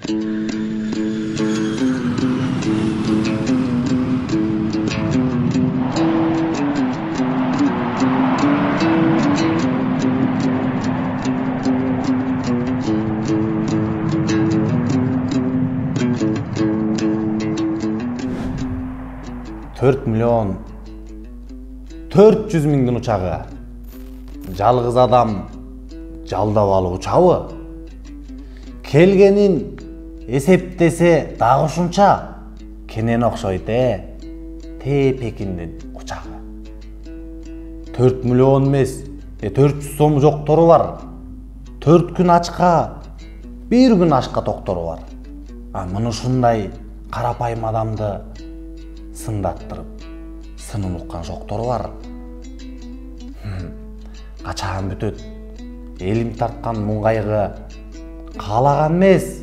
$4 400 000 учагы. Жалгыз адам жалдап алып учабы? Келгенин эсептесе дагы ушунча кенен окшойт Пекиндин учагы. 4 миллион эмес, 400 сом жоктору бар. 4 күн ачка, 1 күн ашка токтору бар. Мына ушундай карапайым адамды сындаттырып, сынын уккан жоктору бар. Качан бүтөт? Элим тарткан муңгайгы каалаган эмес,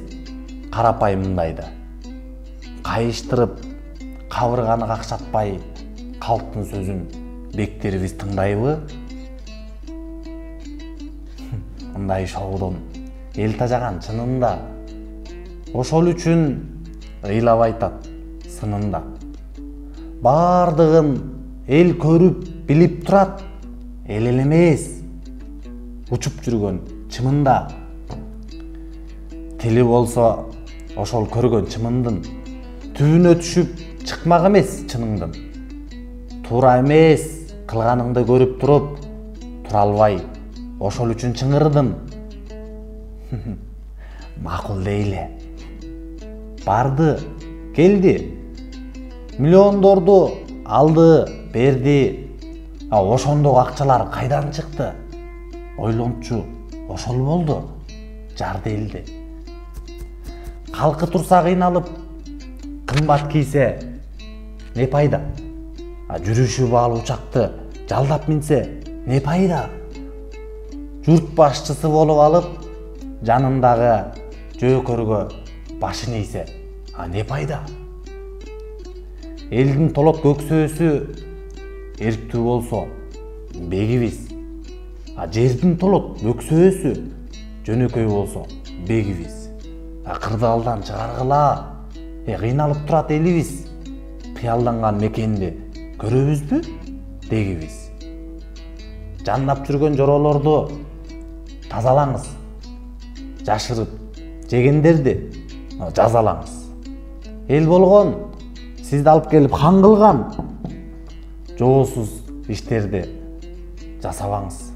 карапайымдайды. Кайыштырып, кабырганы какшатпай, калктын сөзүн бектерибиз тыңдайбы? Мындай шоудон эл тажаган чынында. Ошол үчүн ыйлап айтат сынында. Бардыгын эл көрүп, билип турат. Эл эмес, учуп жүргөн чымында. Тили болсо ошол көргөн чымындын түбүнө түшүп чыкмак эмес чыныңдын. Туура эмес кылганыңды көрүп туруп, тура албай, ошол үчүн чыңырдым. Макул дейле. Барды, келди. Миллиондорду алды, берди. Ошондогу акчалар кайдан чыкты? Ойлончу, ошол болду. Жарды элди. Калкы турса кыйналып, кымбат кийсе не пайда? Жүрүшү баалуу учакты жалдап минсе не пайда? Журт башчысы болуп алып, жанындагы жөөкөргө башын ийсе, не пайда? Элдин толот көксөөсү эрктүү болсо бегибиз. Жердин толот көксөөсү жөнөкөй болсо бегибиз. Кырдаалдан чыгаргыла, кыйналып турат элибиз. Кыялданган мекенди көрөбүзбү? Дегибиз. Жандап жүргөн жоролорду тазалаңыз. Жашырып жегендерди жазалаңыз. Эл болгон сизди алып келип хан кылган жоосуз иштерди жасабаңыз.